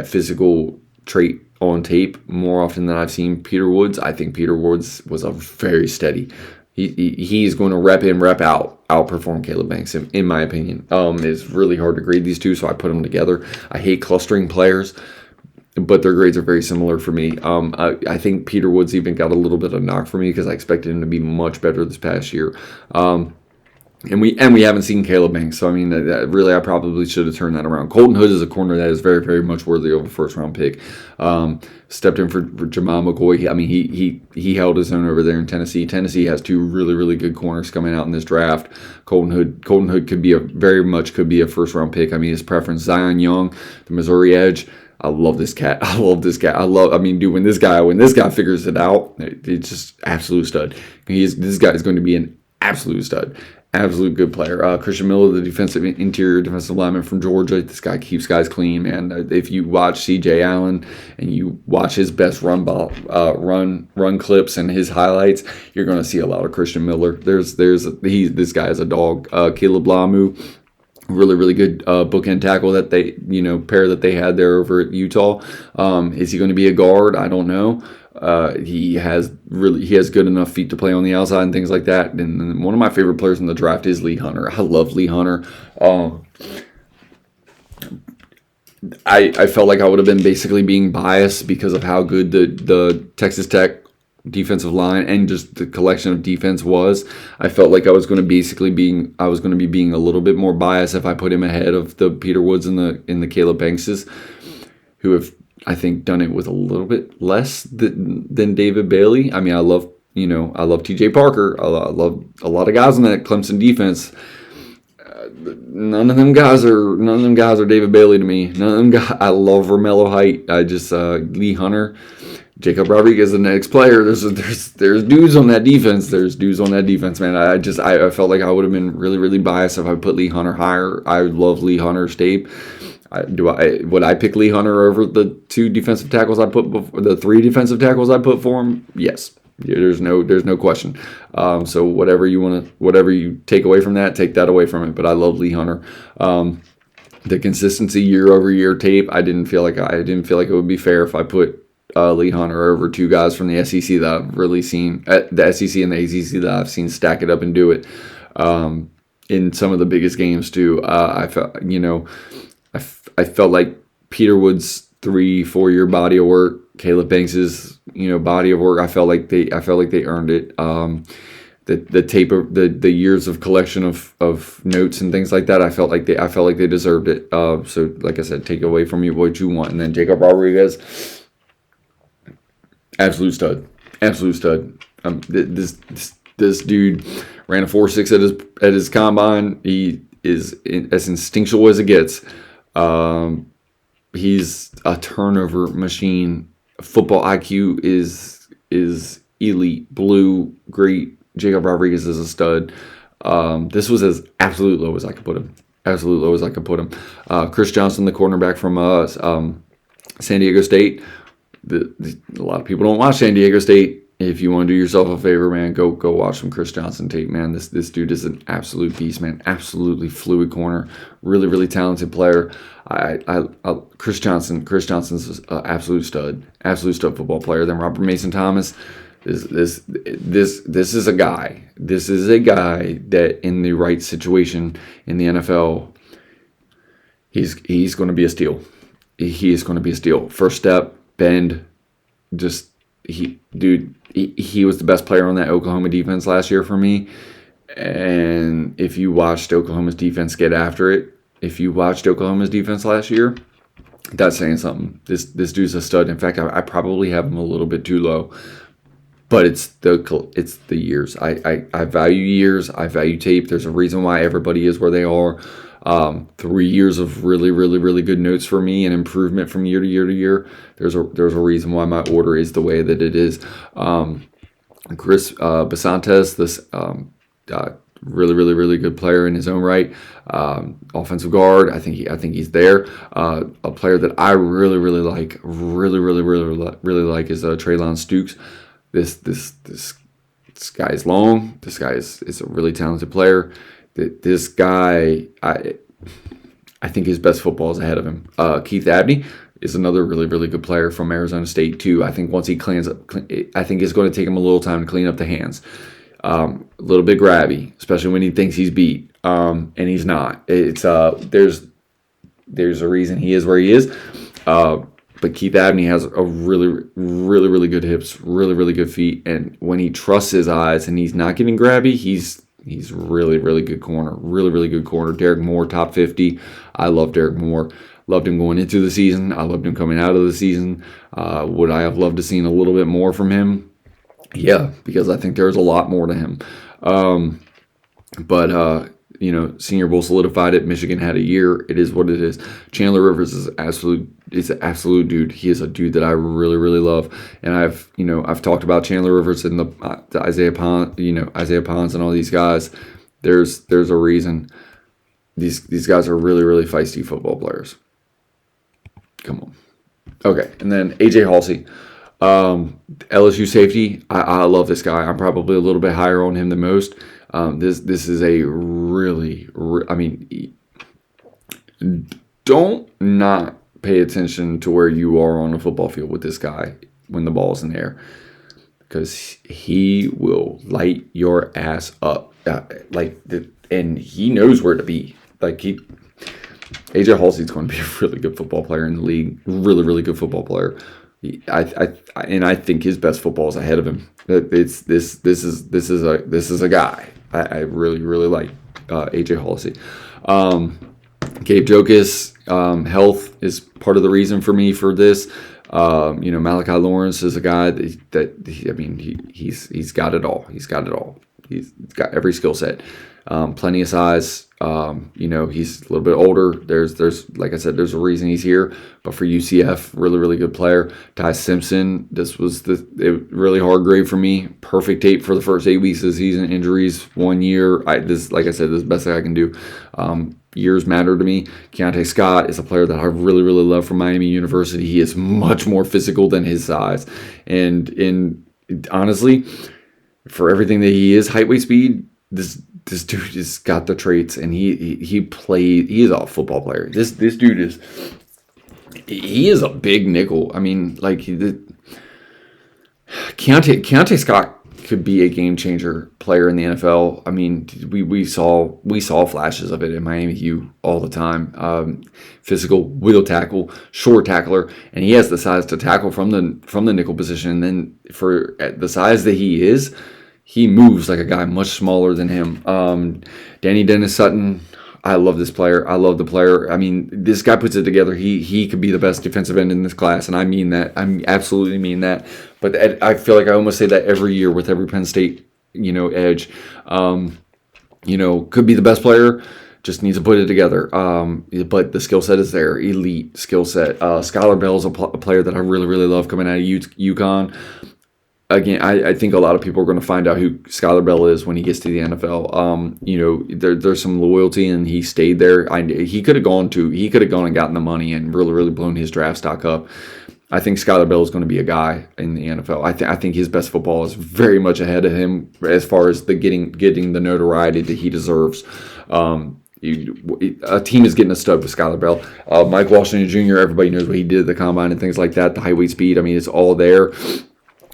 physical trait on tape more often than I've seen Peter Woods. I think Peter Woods was a very steady. He's going to rep in, rep out, outperform Caleb Banks, in my opinion. It's really hard to grade these two, so I put them together. I hate clustering players, but their grades are very similar for me. I think Peter Woods even got a little bit of knock for me because I expected him to be much better this past year. And we haven't seen Caleb Banks, so really I probably should have turned that around. Colton Hood is a corner that is very, very much worthy of a first round pick. Stepped in for Jamal McCoy. He held his own over there in Tennessee. Tennessee has two really, really good corners coming out in this draft. Colton Hood could be a first round pick. His preference. Zion Young, the Missouri edge. I love this cat. When this guy figures it out, it's just absolute stud. This guy is going to be an absolute stud. Absolute good player. Christian Miller, the interior defensive lineman from Georgia. This guy keeps guys clean, man. If you watch C.J. Allen and you watch his best run clips and his highlights, you're going to see a lot of Christian Miller. This guy is a dog. Caleb Lamu, really, really good bookend tackle that pair that they had there over at Utah. Is he going to be a guard? I don't know. He has good enough feet to play on the outside and things like that. And one of my favorite players in the draft is Lee Hunter. I love Lee Hunter. I felt like I would have been basically being biased because of how good the Texas Tech defensive line and just the collection of defense was. I felt like I was going to be being a little bit more biased if I put him ahead of the Peter Woods and the Caleb Bankses, who have, I think, done it with a little bit less than David Bailey. I love TJ Parker. I love a lot of guys on that Clemson defense. None of them guys are David Bailey to me. None of them guys. I love Romello Height. Lee Hunter, Jacob Rodriguez is the next player. There's dudes on that defense. There's dudes on that defense, man. I felt like I would have been really, really biased if I put Lee Hunter higher. I love Lee Hunter's tape. Would I pick Lee Hunter over the three defensive tackles I put for him? Yes. There's no question. So whatever you take away from that, take that away from it. But I love Lee Hunter. The consistency year over year tape, I didn't feel like it would be fair if I put Lee Hunter over two guys from the SEC that I've really seen, the SEC and the ACC that I've seen stack it up and do it in some of the biggest games too. I felt, I felt like Peter Wood's 3-4 year body of work, Caleb Banks's body of work. I felt like they earned it. The tape of the years of collection of notes and things like that, I felt like they deserved it. So like I said, take away from you what you want, and then Jacob Rodriguez, absolute stud. This dude ran a 4.6 at his combine. He is as instinctual as it gets. He's a turnover machine. Football IQ is elite. Blue, great. Jacob Rodriguez is a stud. This was as absolute low as I could put him. Chris Johnson, the cornerback from San Diego State. A lot of people don't watch San Diego State. If you want to do yourself a favor, man, go watch some Chris Johnson tape, man. This dude is an absolute beast, man. Absolutely fluid corner. Really, really talented player. Chris Johnson's an absolute stud football player. Then Robert Mason Thomas. This is a guy. This is a guy that in the right situation in the NFL, he's going to be a steal. He is going to be a steal. First step, bend, he was the best player on that Oklahoma defense last year for me. And if you watched Oklahoma's defense get after it, last year, that's saying something. This dude's a stud. In fact, I probably have him a little bit too low. But it's the years. I value years. I value tape. There's a reason why everybody is where they are. 3 years of really, really, really good notes for me and improvement from year to year to year. There's a reason why my order is the way that it is. Chris Basantes, this really, really, really good player in his own right. Offensive guard. I think he's there. A player that I really, really like, really like is Treylon Stukes. This guy's long. This guy is a really talented player. This guy, I think his best football is ahead of him. Keith Abney is another really, really good player from Arizona State too. I think once he cleans up, I think it's going to take him a little time to clean up the hands. A little bit grabby, especially when he thinks he's beat, and he's not. It's there's a reason he is where he is. But Keith Abney has a really, really, really good hips, really, really good feet, and when he trusts his eyes and he's not getting grabby, he's really, really good corner. Really, really good corner. Derek Moore, top 50. I love Derek Moore. Loved him going into the season. I loved him coming out of the season. Would I have loved to seen a little bit more from him? Yeah, because I think there's a lot more to him. But Senior Bowl solidified it. Michigan had a year. It is what it is. Chandler Rivers is an absolute dude. He is a dude that I really, really love. And I've talked about Chandler Rivers and the Isaiah Pons and all these guys. There's a reason. These guys are really, really feisty football players. Come on. Okay, and then AJ Halsey. LSU safety. I love this guy. I'm probably a little bit higher on him than most. This is a really, don't not pay attention to where you are on the football field with this guy when the ball's in the air, because he will light your ass up, and he knows where to be. AJ Halsey's going to be a really good football player in the league. Really, really good football player. I think his best football is ahead of him. This is a guy. I really, really like AJ Halsey. Gabe Jokas, health is part of the reason for me for this. Malachi Lawrence is a guy he's got it all. He's got every skill set. Plenty of size. He's a little bit older. There's like I said, there's a reason he's here. But for UCF, really, really good player. Ty Simpson, this was really hard grade for me. Perfect tape for the first 8 weeks of the season. Injuries, 1 year. Like I said, this is the best thing I can do. Years matter to me. Keontae Scott is a player that I really, really love from Miami University. He is much more physical than his size. And honestly, for everything that he is, height, weight, speed, this this dude has got the traits, and he played. He is a football player. This dude is. He is a big nickel. I mean, like Keontae Scott could be a game changer player in the NFL. I mean, we saw flashes of it in Miami U all the time. Physical, wheel tackle, short tackler, and he has the size to tackle from the nickel position. And then for the size that he is, he moves like a guy much smaller than him. Danny Dennis Sutton. I love this player. I love the player. I mean, this guy puts it together. He could be the best defensive end in this class, and I mean that. I absolutely mean that. But I feel like I almost say that every year with every Penn State, edge. Could be the best player. Just needs to put it together. But the skill set is there. Elite skill set. Skylar Bell is a player that I really, really love coming out of UConn. Again, I think a lot of people are going to find out who Skylar Bell is when he gets to the NFL. There's some loyalty, and he stayed there. He could have gone and gotten the money and really, really blown his draft stock up. I think Skylar Bell is going to be a guy in the NFL. I think his best football is very much ahead of him as far as the getting the notoriety that he deserves. A team is getting a stud with Skylar Bell. Mike Washington Jr., everybody knows what he did at the combine and things like that. The high weight speed, I mean, it's all there.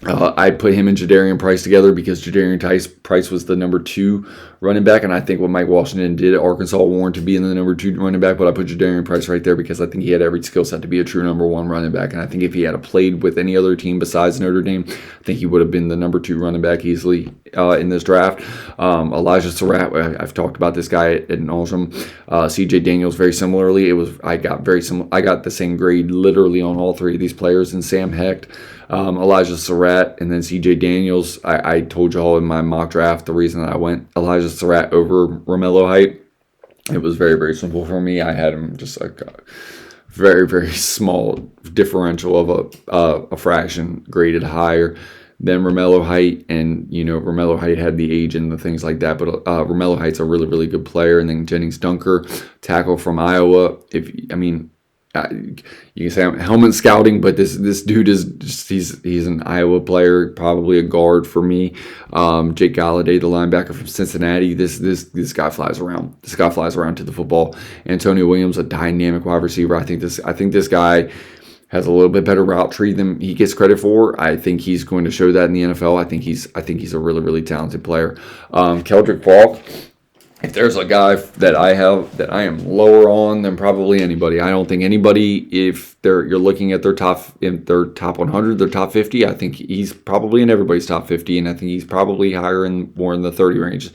I put him and Jadarian Price together because Jadarian Price was the number 2 running back, and I think what Mike Washington did at Arkansas warranted being the number 2 running back, but I put Jadarian Price right there because I think he had every skill set to be a true number 1 running back, and I think if he had played with any other team besides Notre Dame, I think he would have been the number 2 running back easily in this draft. Elijah Surratt, I've talked about this guy at nauseam. CJ Daniels, very similarly. I got the same grade literally on all 3 of these players, and Sam Hecht, Elijah Surratt, and then CJ Daniels. I told y'all in my mock draft the reason that I went Elijah Surratt over Romello Height. It was very, very simple for me. I had him just like a very, very small differential of a fraction graded higher than Romello Height, and Romello Height had the age and the things like that, but Romello Height's a really, really good player. And then Jennings Dunker, tackle from Iowa. You can say I'm helmet scouting, but this dude is just, he's an Iowa player, probably a guard for me. Jake Galladay, the linebacker from Cincinnati. This guy flies around. This guy flies around to the football. Antonio Williams, a dynamic wide receiver. I think this guy has a little bit better route tree than he gets credit for. I think he's going to show that in the NFL. I think he's a really, really talented player. Keldrick Falk. If there's a guy that I am lower on than probably anybody, I don't think anybody, if you're looking at their top 100, their top 50, I think he's probably in everybody's top 50, and I think he's probably higher more in the 30 range.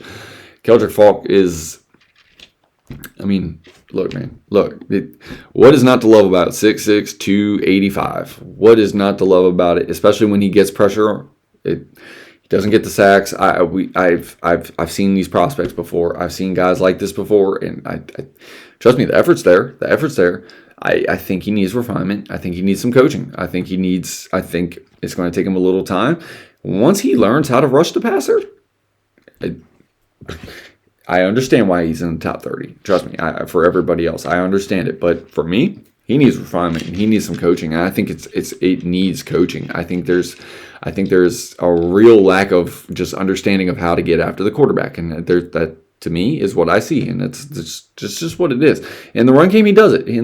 Keldrick Falk is, I mean, look, man, what is not to love about it? 6'6", 285. What is not to love about it, especially when he gets pressure? Doesn't get the sacks. I've seen these prospects before. I've seen guys like this before, and I trust me, the effort's there. I think he needs refinement. I think he needs some coaching. I think it's going to take him a little time. Once he learns how to rush the passer, I understand why he's in the top 30. Trust me. For everybody else, I understand it, but for me, he needs refinement and he needs some coaching. And I think it needs coaching. I think there's a real lack of just understanding of how to get after the quarterback, and that to me is what I see, and it's just what it is. In the run game, he does it. He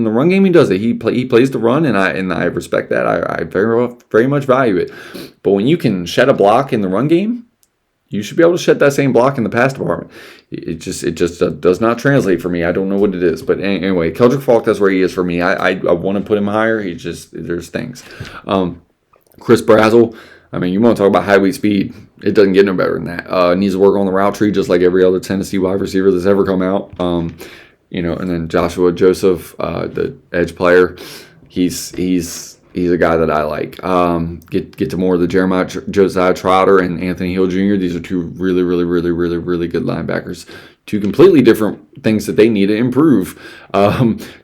plays the run, and I respect that. I very very much value it. But when you can shed a block in the run game, you should be able to shed that same block in the pass department. It just does not translate for me. I don't know what it is, but anyway, Keldrick Falk, that's where he is for me. I want to put him higher. There's things. Chris Brazzell. I mean, you want to talk about high weight speed? It doesn't get no better than that. Needs to work on the route tree just like every other Tennessee wide receiver that's ever come out. And then Joshua Joseph, the edge player, he's a guy that I like. Get to more of the Josiah Trotter and Anthony Hill Jr. These are 2 really, really, really, really, really good linebackers. 2 completely different things that they need to improve.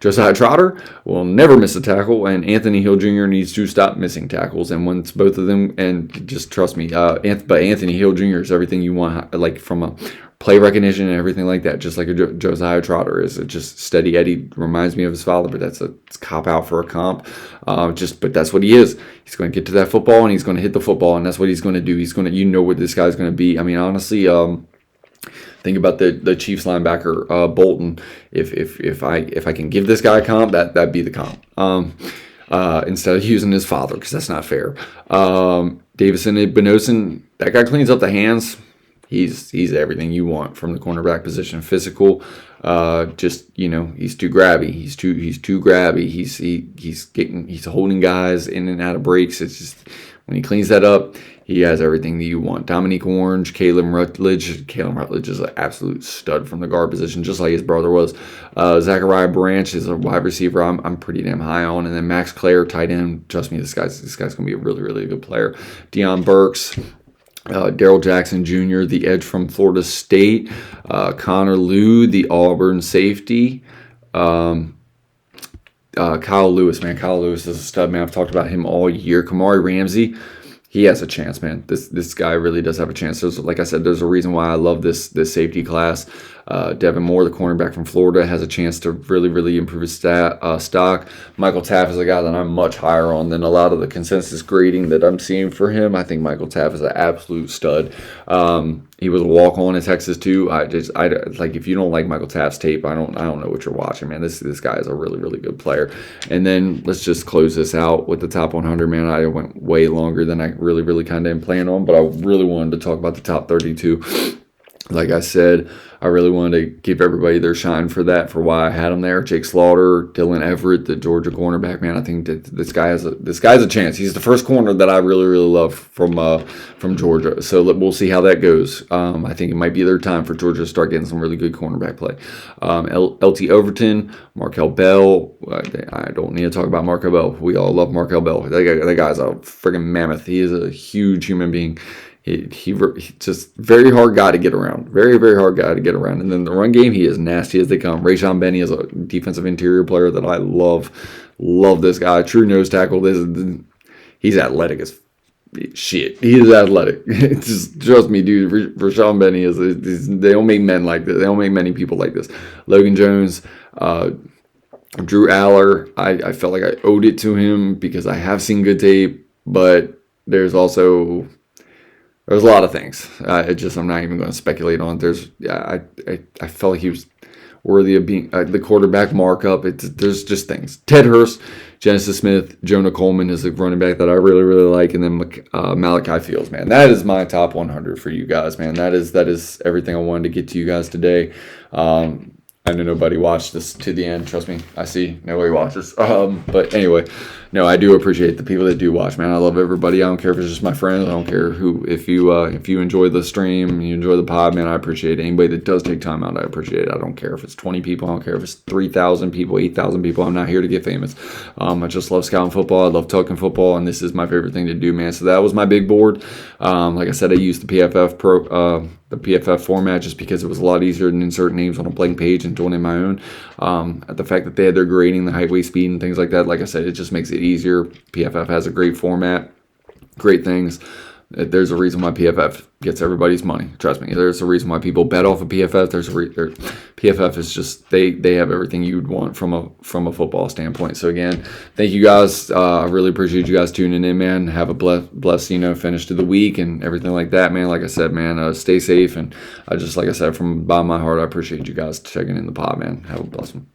Josiah Trotter will never miss a tackle, and Anthony Hill Jr. needs to stop missing tackles. And once both of them, and just trust me, but Anthony Hill Jr. is everything you want, like from a play recognition and everything like that, just like a Josiah Trotter is. It just steady Eddie reminds me of his father, but it's cop out for a comp. But that's what he is. He's going to get to that football and he's going to hit the football, and that's what he's going to do. He's going to, what this guy's going to be. I mean, honestly, Think about the Chiefs linebacker Bolton. If I can give this guy a comp, that'd be the comp. Instead of using his father, because that's not fair. Davison Benosin, that guy cleans up the hands. He's everything you want from the cornerback position. Physical, just he's too grabby. He's too grabby. He's holding guys in and out of breaks. It's just when he cleans that up, he has everything that you want. Dominique Orange, Caleb Rutledge. Caleb Rutledge is an absolute stud from the guard position, just like his brother was. Zachariah Branch is a wide receiver I'm pretty damn high on. And then Max Clare, tight end. Trust me, this guy's going to be a really, really good player. Deion Burks. Daryl Jackson Jr., the edge from Florida State. Connor Liu, the Auburn safety. Kyle Lewis, man. Kyle Lewis is a stud, man. I've talked about him all year. Kamari Ramsey, he has a chance, man. This guy really does have a chance. Like I said, there's a reason why I love this safety class. Devin Moore, the cornerback from Florida, has a chance to really, really improve his stock. Michael Taff is a guy that I'm much higher on than a lot of the consensus grading that I'm seeing for him. I think Michael Taff is an absolute stud. He was a walk-on at Texas too. I like, if you don't like Michael Taff's tape, I don't know what you're watching, man. This guy is a really, really good player. And then let's just close this out with the top 100, man. I went way longer than I really, really kind of am planning on, but I really wanted to talk about the top 32. Like I said, I really wanted to give everybody their shine for that, for why I had them there. Jake Slaughter, Dylan Everett, the Georgia cornerback, man. I think that this guy has a chance. He's the first corner that I really, really love from Georgia. So we'll see how that goes. I think it might be their time for Georgia to start getting some really good cornerback play. LT Overton, Markel Bell. I don't need to talk about Markel Bell. We all love Markel Bell. That guy's a friggin' mammoth. He is a huge human being. He just very hard guy to get around. Very, very hard guy to get around. And then the run game, he is nasty as they come. Rayshon Benny is a defensive interior player that I love. Love this guy. True nose tackle. He's athletic as shit. He is athletic. Just trust me, dude. Rayshon Benny is. They don't make men like this. They don't make many people like this. Logan Jones. Drew Aller. I felt like I owed it to him because I have seen good tape, but there's also... There's a lot of things. I'm not even going to speculate on. I felt like he was worthy of being the quarterback markup. There's just things. Ted Hurst, Genesis Smith, Jonah Coleman is a running back that I really, really like, and then Malachi Fields, man. That is my top 100 for you guys, man. That is everything I wanted to get to you guys today. I know nobody watched this to the end. Trust me, I see nobody watches. But anyway, no, I do appreciate the people that do watch, man. I love everybody. I don't care if it's just my friends. I don't care who. If you enjoy the stream, you enjoy the pod, man, I appreciate it. Anybody that does take time out, I appreciate it. I don't care if it's 20 people. I don't care if it's 3,000 people, 8,000 people. I'm not here to get famous. I just love scouting football. I love talking football, and this is my favorite thing to do, man. So that was my big board. Like I said, I used the PFF format just because it was a lot easier than inserting names on a blank page and doing it my own. The fact that they had their grading, the height, weight, speed, and things like that, like I said, it just makes it easier. PFF has a great format, great things. There's a reason why PFF gets everybody's money. Trust me. There's a reason why people bet off of PFF. PFF is just they have everything you'd want from a football standpoint. So again, thank you guys. I really appreciate you guys tuning in, man. Have a blessed finish to the week and everything like that, man. Like I said, man, stay safe, and like I said, from the bottom of my heart, I appreciate you guys checking in the pod, man. Have a blessed one.